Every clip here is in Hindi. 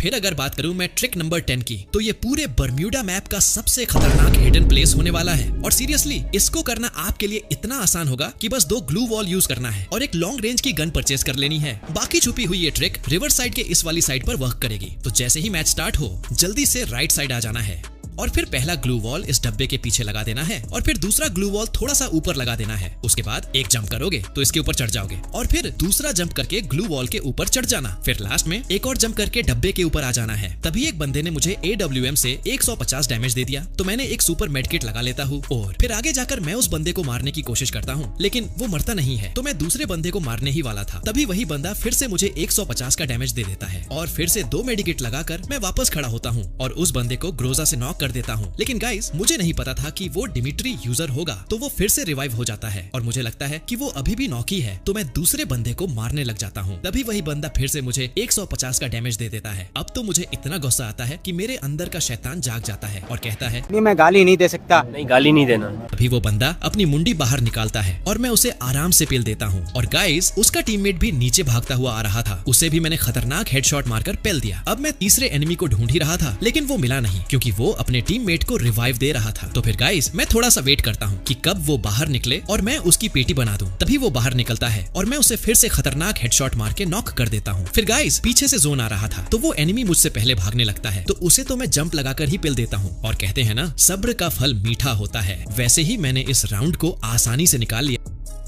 फिर अगर बात करूं मैं ट्रिक नंबर 10 की, तो ये पूरे बर्म्यूडा मैप का सबसे खतरनाक हिडन प्लेस होने वाला है। और सीरियसली इसको करना आपके लिए इतना आसान होगा कि बस 2 ग्लू वॉल यूज करना है और एक लॉन्ग रेंज की गन परचेज कर लेनी है। बाकी छुपी हुई ये ट्रिक रिवर साइड के इस वाली साइड पर वर्क करेगी। तो जैसे ही मैच स्टार्ट हो जल्दी से राइट साइड आ जाना है और फिर पहला ग्लू वॉल इस डब्बे के पीछे लगा देना है और फिर दूसरा ग्लू वॉल थोड़ा सा ऊपर लगा देना है। उसके बाद एक जंप करोगे तो इसके ऊपर चढ़ जाओगे और फिर दूसरा जंप करके ग्लू वॉल के ऊपर चढ़ जाना। फिर लास्ट में एक और जंप करके डब्बे के ऊपर आ जाना है। तभी एक बंदे ने मुझे AWM से 150 डैमेज दे दिया, तो मैंने एक सुपर मेडकिट लगा लेता हूँ और फिर आगे जाकर मैं उस बंदे को मारने की कोशिश करता हूँ, लेकिन वो मरता नहीं है। तो मैं दूसरे बंदे को मारने ही वाला था, तभी वही बंदा फिर से मुझे 150 का डैमेज दे देता है और फिर से 2 मेडिकेट लगाकर मैं वापस खड़ा होता हूँ और उस बंदे को ग्रोजा से नॉक कर देता हूँ। लेकिन गाइस मुझे नहीं पता था कि वो डिमिट्री यूजर होगा, तो वो फिर से रिवाइव हो जाता है और मुझे लगता है कि वो अभी भी नॉकी है, तो मैं दूसरे बंदे को मारने लग जाता हूँ। तभी वही बंदा फिर से मुझे 150 का डैमेज दे देता है। अब तो मुझे इतना गुस्सा आता है कि मेरे अंदर का शैतान जाग जाता है और कहता है नहीं, मैं गाली नहीं दे सकता। नहीं, गाली नहीं देना। अभी वो बंदा अपनी मुंडी बाहर निकालता है और मैं उसे आराम से पेल देता हूँ। और गाइस उसका टीममेट भी नीचे भागता हुआ आ रहा था, उसे भी मैंने खतरनाक हेडशॉट मारकर पेल दिया। अब मैं तीसरे एनिमी को ढूंढ ही रहा था, लेकिन वो मिला नहीं क्योंकि वो अपने टीममेट को रिवाइव दे रहा था। तो फिर गाइस मैं थोड़ा सा वेट करता हूँ कि कब वो बाहर निकले और मैं उसकी पेटी बना दूं। तभी वो बाहर निकलता है और मैं उसे फिर से खतरनाक हेडशॉट मार के नॉक कर देता हूँ। फिर गाइस पीछे से जोन आ रहा था, तो वो एनिमी मुझसे पहले भागने लगता है, तो उसे तो मैं जंप लगाकर ही पेल देता हूँ। और कहते हैं ना, सब्र का फल मीठा होता है, वैसे ही मैंने इस राउंड को आसानी से निकाल लिया।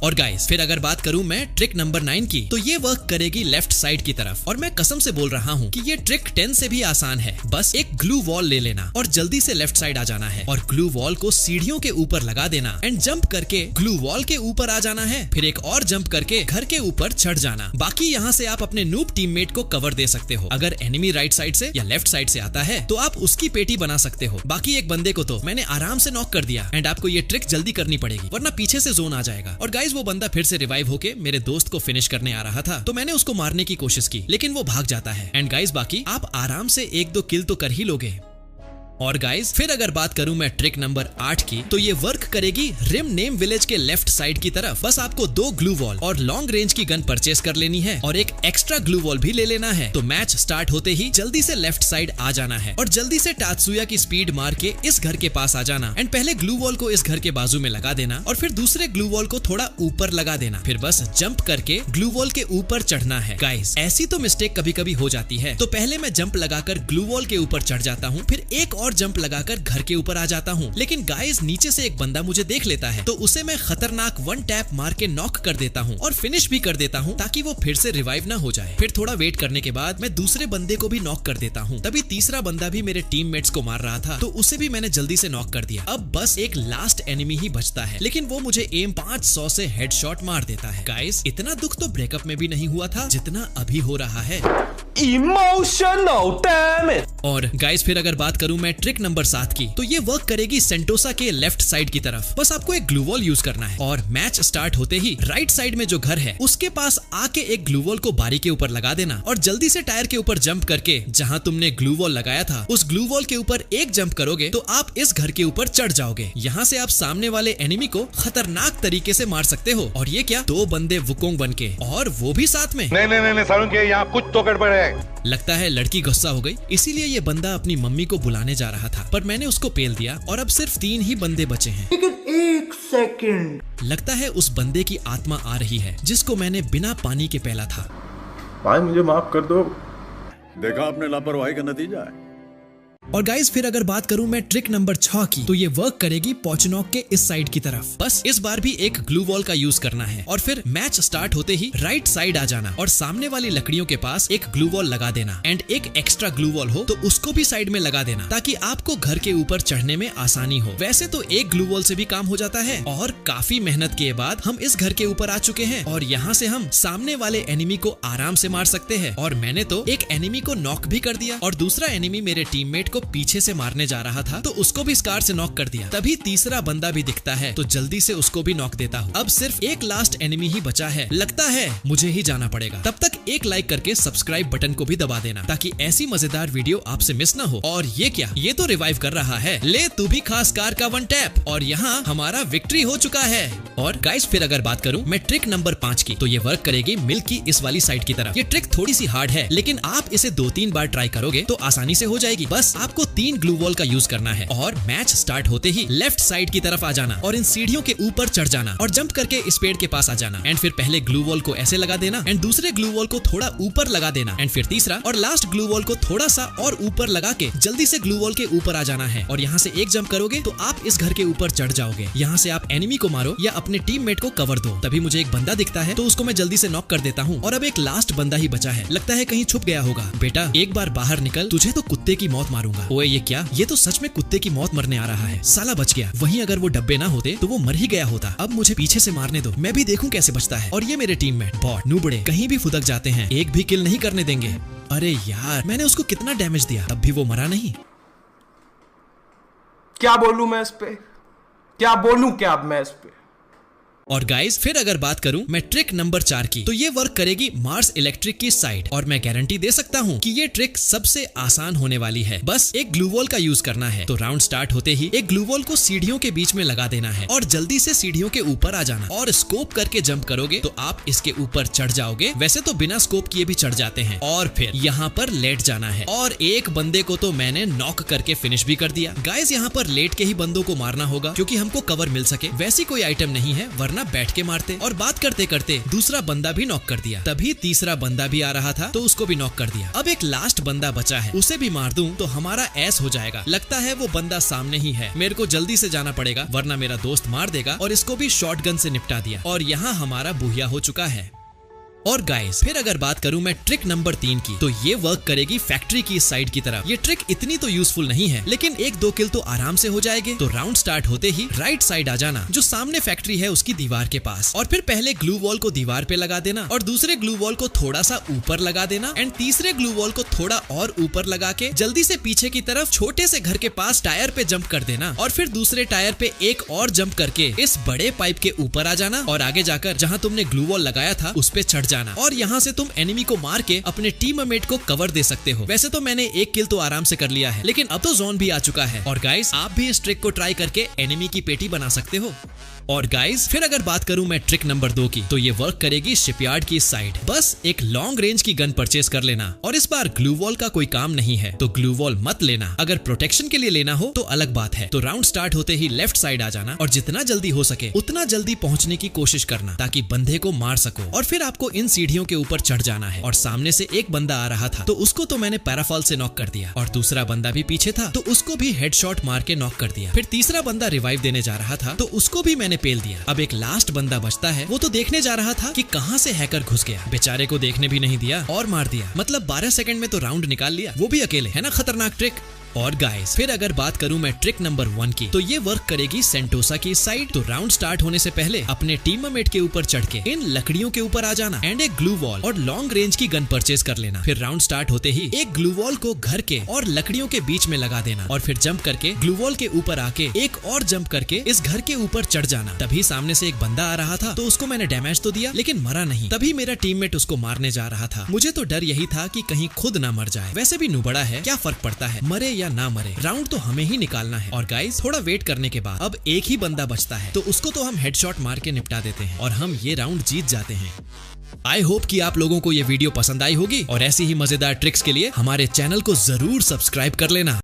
और गाइस फिर अगर बात करूं मैं ट्रिक नंबर 9 की, तो ये वर्क करेगी लेफ्ट साइड की तरफ। और मैं कसम से बोल रहा हूं कि ये ट्रिक 10 से भी आसान है। बस एक ग्लू वॉल ले लेना और जल्दी से लेफ्ट साइड आ जाना है और ग्लू वॉल को सीढ़ियों के ऊपर लगा देना एंड जंप करके ग्लू वॉल के ऊपर आ जाना है। फिर एक और जंप करके घर के ऊपर चढ़ जाना। बाकी यहाँ से आप अपने नूब टीममेट को कवर दे सकते हो। अगर एनिमी राइट साइड से या लेफ्ट साइड से आता है तो आप उसकी पेटी बना सकते हो। बाकी एक बंदे को तो मैंने आराम से नॉक कर दिया एंड आपको ये ट्रिक जल्दी करनी पड़ेगी वरना पीछे से जोन आ जाएगा। और गाइस वो बंदा फिर से रिवाइव होके मेरे दोस्त को फिनिश करने आ रहा था, तो मैंने उसको मारने की कोशिश की, लेकिन वो भाग जाता है। एंड गाइस बाकी आप आराम से 1-2 किल तो कर ही लोगे। और गाइस फिर अगर बात करूं मैं ट्रिक नंबर 8 की, तो ये वर्क करेगी रिम नेम विलेज के लेफ्ट साइड की तरफ। बस आपको 2 ग्लू वॉल और लॉन्ग रेंज की गन परचेस कर लेनी है और एक एक्स्ट्रा ग्लू वॉल भी ले लेना है। तो मैच स्टार्ट होते ही जल्दी से लेफ्ट साइड आ जाना है और जल्दी से टात्सुया की स्पीड मार के इस घर के पास आ जाना एंड पहले ग्लू वॉल को इस घर के बाजू में लगा देना और फिर दूसरे ग्लू वॉल को थोड़ा ऊपर लगा देना। फिर बस जंप करके ग्लू वॉल के ऊपर चढ़ना है। गाइस ऐसी तो मिस्टेक कभी कभी हो जाती है, तो पहले मैं जंप लगाकर ग्लू वॉल के ऊपर चढ़ जाता हूँ, फिर एक और जंप लगाकर घर के ऊपर आ जाता हूँ। लेकिन गाइस नीचे से एक बंदा मुझे देख लेता है, तो उसे मैं खतरनाक 1 टैप मार के नॉक कर देता हूँ और फिनिश भी कर देता हूँ ताकि वो फिर से रिवाइव ना हो जाए। फिर थोड़ा वेट करने के बाद मैं दूसरे बंदे को भी नॉक कर देता हूँ। तभी तीसरा बंदा भी मेरे टीममेट्स को मार रहा था, तो उसे भी मैंने जल्दी से नॉक कर दिया। अब बस एक लास्ट एनिमी ही बचता है, लेकिन वो मुझे एम 500 से हेडशॉट मार देता है। गाइस इतना दुख तो ब्रेकअप में भी नहीं हुआ था जितना अभी हो रहा है। Emotional damage. और गाइस फिर अगर बात करूं मैं ट्रिक नंबर 7 की, तो ये वर्क करेगी सेंटोसा के लेफ्ट साइड की तरफ। बस आपको एक ग्लू वॉल यूज करना है और मैच स्टार्ट होते ही राइट साइड में जो घर है उसके पास आके एक ग्लू वॉल को बारी के ऊपर लगा देना और जल्दी से टायर के ऊपर जंप करके जहां तुमने ग्लू वॉल लगाया था उस ग्लू वॉल के ऊपर एक जंप करोगे तो आप इस घर के ऊपर चढ़ जाओगे। यहाँ से आप सामने वाले एनिमी को खतरनाक तरीके से मार सकते हो। और ये क्या, 2 बंदे वुकोंग बन के, और वो भी साथ में। नहीं सारुण के यहाँ कुछ तो गड़बड़ है। लगता है लड़की गुस्सा हो गई, इसीलिए ये बंदा अपनी मम्मी को बुलाने जा रहा था, पर मैंने उसको पेल दिया और अब सिर्फ 3 ही बंदे बचे हैं। लेकिन 1 सेकंड, लगता है उस बंदे की आत्मा आ रही है जिसको मैंने बिना पानी के पेला था। भाई मुझे माफ कर दो, देखा आपने लापरवाही का नतीजा है। और गाइस फिर अगर बात करूं मैं ट्रिक नंबर 6 की, तो ये वर्क करेगी पोचनॉक के इस साइड की तरफ। बस इस बार भी एक ग्लू वॉल का यूज करना है और फिर मैच स्टार्ट होते ही राइट साइड आ जाना और सामने वाली लकड़ियों के पास एक ग्लू वॉल लगा देना एंड एक एक्स्ट्रा ग्लू वॉल हो तो उसको भी साइड में लगा देना ताकि आपको घर के ऊपर चढ़ने में आसानी हो। वैसे तो एक ग्लू वॉल से भी काम हो जाता है और काफी मेहनत के बाद हम इस घर के ऊपर आ चुके हैं और यहाँ से हम सामने वाले एनिमी को आराम से मार सकते हैं। और मैंने तो एक एनिमी को नॉक भी कर दिया और दूसरा एनिमी मेरे टीममेट को पीछे से मारने जा रहा था तो उसको भी स्कार से नॉक कर दिया। तभी तीसरा बंदा भी दिखता है तो जल्दी से उसको भी नॉक देता हूँ। अब सिर्फ एक लास्ट एनिमी ही बचा है, लगता है मुझे ही जाना पड़ेगा। तब तक एक लाइक करके सब्सक्राइब बटन को भी दबा देना ताकि ऐसी मजेदार वीडियो आपसे मिस ना हो। और ये क्या, ये तो रिवाइव कर रहा है। ले तू भी खा स्कार का 1 टैप और यहाँ हमारा विक्ट्री हो चुका है। और गाइस फिर अगर बात करूं मैं ट्रिक नंबर 5 की, तो ये वर्क करेगी मिल्क की इस वाली साइड की तरफ। ये ट्रिक थोड़ी सी हार्ड है लेकिन आप इसे 2-3 बार ट्राई करोगे तो आसानी से हो जाएगी। बस आपको 3 ग्लू वॉल का यूज करना है और मैच स्टार्ट होते ही लेफ्ट साइड की तरफ आ जाना और इन सीढ़ियों के ऊपर चढ़ जाना और जंप करके इस पेड़ के पास आ जाना। एंड फिर पहले ग्लू वॉल को ऐसे लगा देना एंड दूसरे ग्लू वॉल को थोड़ा ऊपर लगा देना एंड फिर तीसरा और लास्ट ग्लू वॉल को थोड़ा सा और ऊपर लगा के जल्दी से ग्लू वॉल के ऊपर आ जाना है। और यहाँ से एक जंप करोगे तो आप इस घर के ऊपर चढ़ जाओगे। यहाँ से आप एनिमी को मारो या अपने टीममेट को कवर दो। तभी मुझे एक बंदा दिखता है तो उसको मैं जल्दी से नॉक कर देता हूँ और अब एक लास्ट बंदा ही बचा है। लगता है कहीं छुप गया होगा। बेटा एक बार बाहर निकल, तुझे तो कुत्ते की मौत मारूंगा। ओए ये क्या, ये तो सच में कुत्ते की मौत मरने आ रहा है। साला बच गया। वहीं अगर वो डब्बे ना होते तो वो मर ही गया होता। अब मुझे पीछे से मारने दो, मैं भी देखूं कैसे बचता है। और ये मेरे टीममेट बॉट नूबड़े कहीं भी फुदक जाते हैं, एक भी किल नहीं करने देंगे। अरे यार मैंने उसको कितना डैमेज दिया तब भी वो मरा नहीं। क्या बोलूं मैं इस पे, क्या बोलूं क्या अब मैं इस पे। और गाइस फिर अगर बात करूं मैं ट्रिक नंबर 4 की, तो ये वर्क करेगी मार्स इलेक्ट्रिक की साइड। और मैं गारंटी दे सकता हूं कि ये ट्रिक सबसे आसान होने वाली है। बस एक ग्लू वॉल का यूज करना है। तो राउंड स्टार्ट होते ही एक ग्लू वॉल को सीढ़ियों के बीच में लगा देना है और जल्दी से सीढ़ियों के ऊपर आ जाना और स्कोप करके जंप करोगे तो आप इसके ऊपर चढ़ जाओगे। वैसे तो बिना स्कोप किए भी चढ़ जाते हैं। और फिर यहाँ पर लेट जाना है और एक बंदे को तो मैंने नॉक करके फिनिश भी कर दिया। गाइस यहाँ पर लेट के ही बंदों को मारना होगा क्योंकि हमको कवर मिल सके। वैसी कोई आइटम नहीं है वरना बैठ के मारते। और बात करते करते दूसरा बंदा भी नॉक कर दिया। तभी तीसरा बंदा भी आ रहा था तो उसको भी नॉक कर दिया। अब एक लास्ट बंदा बचा है, उसे भी मार दूं तो हमारा ऐस हो जाएगा। लगता है वो बंदा सामने ही है। मेरे को जल्दी से जाना पड़ेगा वरना मेरा दोस्त मार देगा। और इसको भी शॉटगन से निपटा दिया और यहाँ हमारा बुहिया हो चुका है। और गाइस फिर अगर बात करूं मैं ट्रिक नंबर 3 की, तो ये वर्क करेगी फैक्ट्री की इस साइड की तरफ। ये ट्रिक इतनी तो यूजफुल नहीं है लेकिन 1-2 किल तो आराम से हो जाएंगे। तो राउंड स्टार्ट होते ही राइट साइड आ जाना, जो सामने फैक्ट्री है उसकी दीवार के पास। और फिर पहले ग्लू वॉल को दीवार पे लगा देना और दूसरे ग्लू वॉल को थोड़ा सा ऊपर लगा देना एंड तीसरे ग्लू वॉल को थोड़ा और ऊपर लगा के जल्दी से पीछे की तरफ छोटे से घर के पास टायर पे जंप कर देना और फिर दूसरे टायर पे एक और जंप करके इस बड़े पाइप के ऊपर आ जाना और आगे जाकर जहाँ तुमने ग्लू वॉल लगाया था उस पे चढ़ जाना। और यहाँ से तुम एनिमी को मार के अपने टीममेट को कवर दे सकते हो। वैसे तो मैंने एक किल तो आराम से कर लिया है लेकिन अब तो जोन भी आ चुका है। और गाइस आप भी इस ट्रिक को ट्राई करके एनिमी की पेटी बना सकते हो। और गाइस फिर अगर बात करूं मैं ट्रिक नंबर 2 की, तो ये वर्क करेगी शिपयार्ड की साइड। बस एक लॉन्ग रेंज की गन परचेज कर लेना और इस बार ग्लू वॉल का कोई काम नहीं है तो ग्लू वॉल मत लेना। अगर प्रोटेक्शन के लिए लेना हो तो अलग बात है। तो राउंड स्टार्ट होते ही लेफ्ट साइड आ जाना और जितना जल्दी हो सके उतना जल्दी पहुंचने की कोशिश करना ताकि बंदे को मार सको। और फिर आपको इन सीढ़ियों के ऊपर चढ़ जाना है। और सामने से एक बंदा आ रहा था तो उसको तो मैंने पैराफॉल से नॉक कर दिया और दूसरा बंदा भी पीछे था तो उसको भी हेडशॉट मार के नॉक कर दिया। फिर तीसरा बंदा रिवाइव देने जा रहा था तो उसको भी मैंने पेल दिया। अब एक लास्ट बंदा बचता है, वो तो देखने जा रहा था कि कहां से हैकर घुस गया। बेचारे को देखने भी नहीं दिया और मार दिया। मतलब 12 सेकंड में तो राउंड निकाल लिया, वो भी अकेले। है ना खतरनाक ट्रिक। और गाइस फिर अगर बात करूं मैं ट्रिक नंबर 1 की, तो ये वर्क करेगी सेंटोसा की साइड। तो राउंड स्टार्ट होने से पहले अपने टीममेट के ऊपर चढ़ के इन लकड़ियों के ऊपर आ जाना एंड एक ग्लू वॉल और लॉन्ग रेंज की गन परचेज कर लेना। फिर राउंड स्टार्ट होते ही एक ग्लू वॉल को घर के और लकड़ियों के बीच में लगा देना और फिर जंप करके ग्लू वॉल के ऊपर आके एक और जंप करके इस घर के ऊपर चढ़ जाना। तभी सामने से एक बंदा आ रहा था तो उसको मैंने डैमेज तो दिया लेकिन मरा नहीं। तभी मेरा टीममेट उसको मारने जा रहा था। मुझे तो डर यही था कि कहीं खुद ना मर जाए। वैसे भी नुबड़ा है, क्या फर्क पड़ता है मरे या ना मरे, राउंड तो हमें ही निकालना है। और गाइस थोड़ा वेट करने के बाद अब एक ही बंदा बचता है तो उसको तो हम हेडशॉट मार के निपटा देते हैं और हम ये राउंड जीत जाते हैं। आई होप कि आप लोगों को ये वीडियो पसंद आई होगी और ऐसी ही मजेदार ट्रिक्स के लिए हमारे चैनल को जरूर सब्सक्राइब कर लेना।